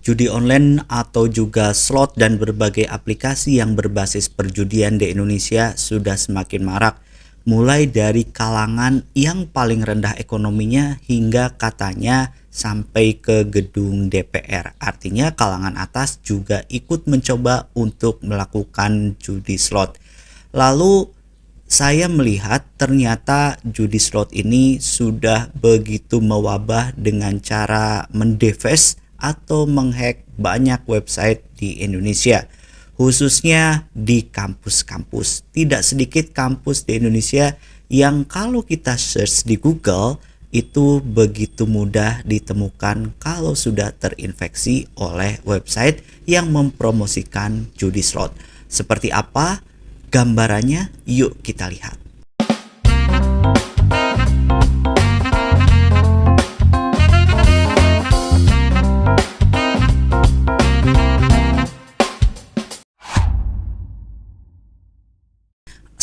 Judi online atau juga slot dan berbagai aplikasi yang berbasis perjudian di Indonesia sudah semakin marak, mulai dari kalangan yang paling rendah ekonominya hingga katanya sampai ke gedung DPR. Artinya kalangan atas juga ikut mencoba untuk melakukan judi slot. Lalu saya melihat ternyata judi slot ini sudah begitu mewabah dengan cara mendeves atau menghack banyak website di Indonesia, khususnya di kampus-kampus. Tidak sedikit kampus di Indonesia yang kalau kita search di Google itu begitu mudah ditemukan kalau sudah terinfeksi oleh website yang mempromosikan judi slot. Seperti apa gambarannya? Yuk kita lihat.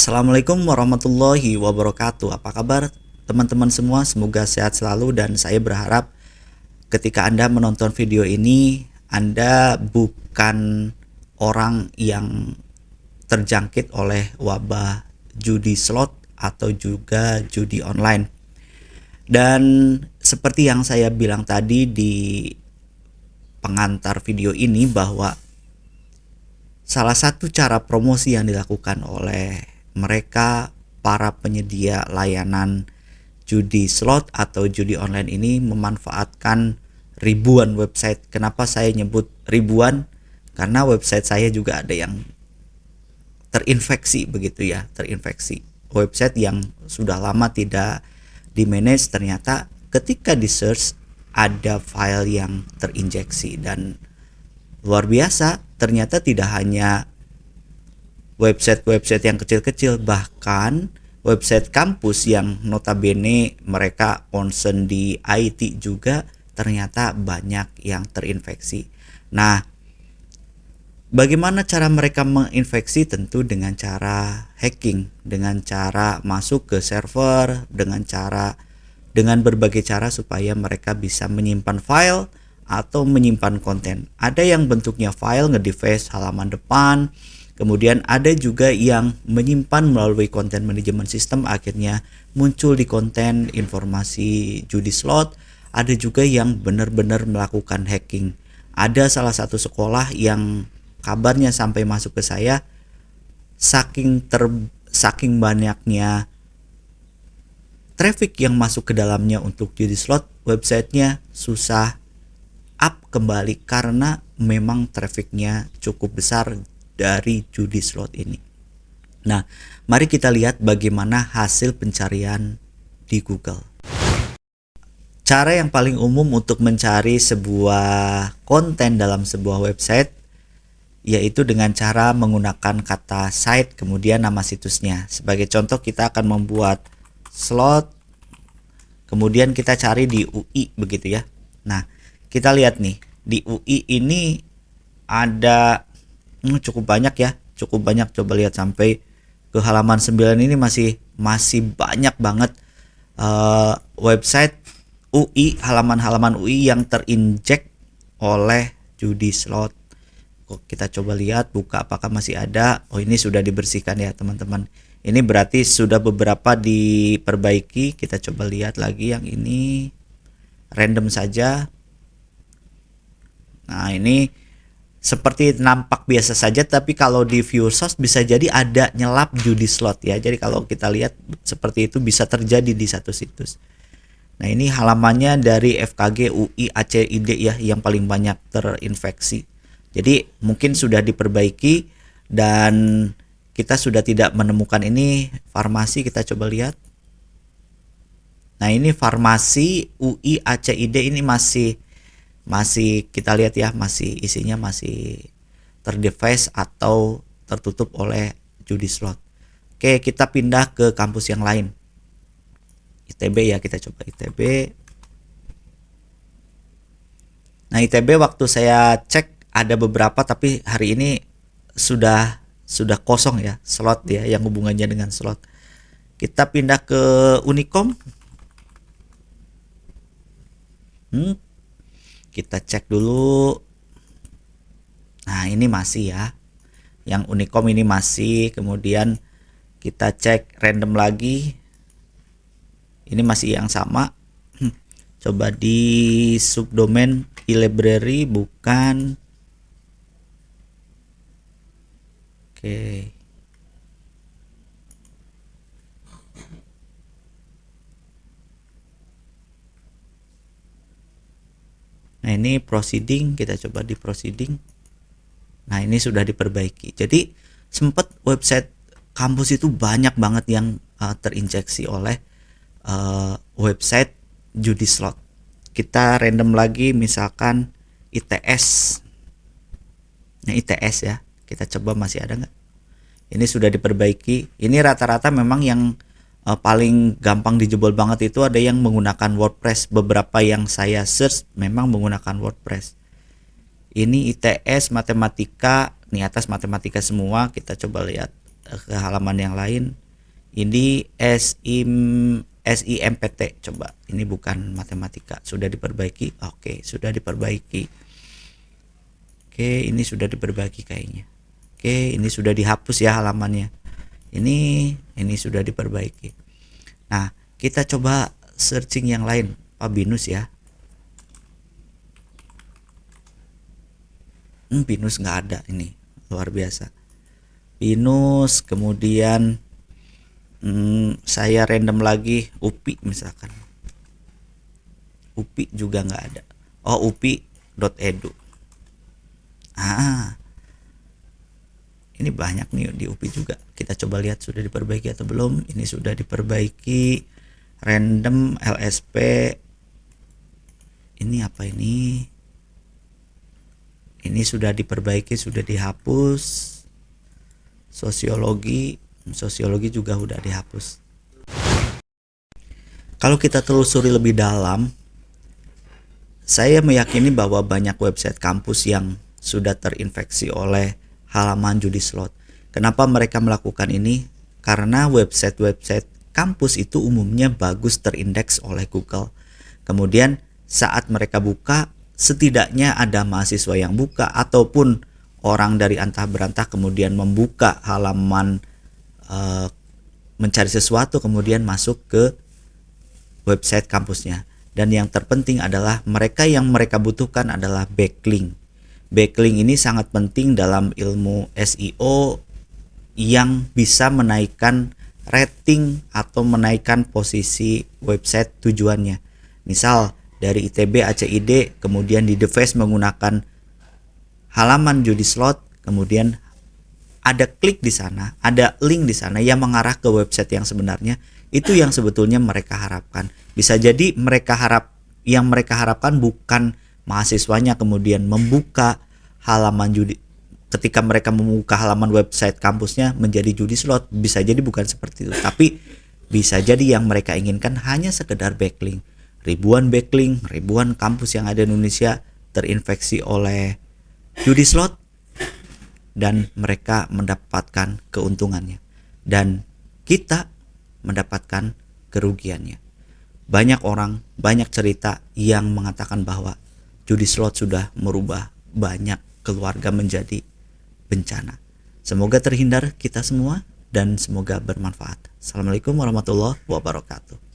Assalamualaikum warahmatullahi wabarakatuh. Apa kabar teman-teman semua? Semoga sehat selalu, dan saya berharap ketika Anda menonton video ini Anda bukan orang yang terjangkit oleh wabah judi slot atau juga judi online. Dan seperti yang saya bilang tadi di pengantar video ini, bahwa salah satu cara promosi yang dilakukan oleh mereka para penyedia layanan judi slot atau judi online ini memanfaatkan ribuan website. Kenapa saya nyebut ribuan? Karena website saya juga ada yang terinfeksi begitu ya, terinfeksi. Website yang sudah lama tidak di-manage, ternyata ketika di-search ada file yang terinjeksi. Dan luar biasa, ternyata tidak hanya website-website yang kecil-kecil, bahkan website kampus yang notabene mereka concern di IT juga ternyata banyak yang terinfeksi. Nah, bagaimana cara mereka menginfeksi? Tentu dengan cara hacking, dengan cara masuk ke server, dengan berbagai cara supaya mereka bisa menyimpan file atau menyimpan konten. Ada yang bentuknya file nge-deface halaman depan, kemudian ada juga yang menyimpan melalui konten manajemen sistem, akhirnya muncul di konten informasi judi slot. Ada juga yang benar-benar melakukan hacking. Ada salah satu sekolah yang kabarnya sampai masuk ke saya, saking banyaknya traffic yang masuk ke dalamnya untuk judi slot, websitenya susah up kembali karena memang trafficnya cukup besar dari judi slot ini. Nah, mari kita lihat bagaimana hasil pencarian di Google. Cara yang paling umum untuk mencari sebuah konten dalam sebuah website yaitu dengan cara menggunakan kata site kemudian nama situsnya. Sebagai contoh, kita akan membuat slot, kemudian kita cari di UI begitu ya. Nah, kita lihat nih, di UI ini ada cukup banyak ya, cukup banyak. Coba lihat sampai ke halaman 9 ini masih banyak banget website UI, halaman-halaman UI yang terinjek oleh judi slot. Kita coba lihat, buka apakah masih ada. Oh, ini sudah dibersihkan ya teman-teman. Ini berarti sudah beberapa diperbaiki. Kita coba lihat lagi yang ini, random saja. Nah, ini seperti nampak biasa saja, tapi kalau di view source bisa jadi ada nyelap judi slot ya. Jadi kalau kita lihat seperti itu bisa terjadi di satu situs. Nah, ini halamannya dari FKG UI ACID ya, yang paling banyak terinfeksi. Jadi mungkin sudah diperbaiki dan kita sudah tidak menemukan ini. Farmasi, kita coba lihat. Nah, ini farmasi UI ACID ini masih kita lihat ya, masih isinya masih terdevice atau tertutup oleh judi slot. Oke, kita pindah ke kampus yang lain. ITB ya, kita coba ITB. Nah, ITB waktu saya cek ada beberapa, tapi hari ini sudah kosong ya slot ya yang hubungannya dengan slot. Kita pindah ke Unicom. Kita cek dulu. Nah, ini masih ya. Yang Unicom ini masih. Kemudian kita cek random lagi. Ini masih yang sama. Coba di subdomain e-library bukan. Oke. Nah, ini proceeding, kita coba di proceeding. Nah, ini sudah diperbaiki. Jadi sempat website kampus itu banyak banget yang terinjeksi oleh website judi slot. Kita random lagi misalkan ITS. Nah, ITS ya. Kita coba masih ada nggak? Ini sudah diperbaiki. Ini rata-rata memang yang paling gampang dijebol banget itu ada yang menggunakan WordPress. Beberapa yang saya search memang menggunakan WordPress. Ini ITS matematika, nih atas matematika semua. Kita coba lihat ke halaman yang lain. Ini SIMPT, coba. Ini bukan matematika, sudah diperbaiki. Oke, sudah diperbaiki. Oke, ini sudah diperbaiki kayaknya. Oke, ini sudah dihapus ya halamannya. Ini sudah diperbaiki. Nah, kita coba searching yang lain, Pak Binus ya. Binus nggak ada, ini luar biasa. Binus, kemudian saya random lagi UPI misalkan. UPI juga nggak ada. Oh, upi.edu. Ini banyak nih di UPI juga. Kita coba lihat sudah diperbaiki atau belum. Ini sudah diperbaiki. Random LSP. Ini apa ini? Ini sudah diperbaiki, sudah dihapus. Sosiologi juga udah dihapus. Kalau kita telusuri lebih dalam, saya meyakini bahwa banyak website kampus yang sudah terinfeksi oleh halaman judi slot. Kenapa mereka melakukan ini? Karena website-website kampus itu umumnya bagus terindeks oleh Google. Kemudian saat mereka buka, setidaknya ada mahasiswa yang buka ataupun orang dari antah berantah kemudian membuka halaman mencari sesuatu kemudian masuk ke website kampusnya. Dan yang terpenting adalah mereka yang mereka butuhkan adalah backlink. Backlink ini sangat penting dalam ilmu SEO yang bisa menaikkan rating atau menaikkan posisi website tujuannya. Misal dari ITB, ACID, kemudian di The Face menggunakan halaman judi slot, kemudian ada klik di sana, ada link di sana yang mengarah ke website yang sebenarnya. Itu yang sebetulnya mereka harapkan. Bisa jadi yang mereka harapkan bukan mahasiswanya kemudian membuka halaman judi. Ketika mereka membuka halaman website kampusnya menjadi judi slot, bisa jadi bukan seperti itu. Tapi bisa jadi yang mereka inginkan hanya sekedar backlink. Ribuan backlink, ribuan kampus yang ada di Indonesia terinfeksi oleh judi slot dan mereka mendapatkan keuntungannya. Dan kita mendapatkan kerugiannya. Banyak orang, banyak cerita yang mengatakan bahwa judi slot sudah merubah banyak keluarga menjadi bencana. Semoga terhindar kita semua dan semoga bermanfaat. Assalamualaikum warahmatullahi wabarakatuh.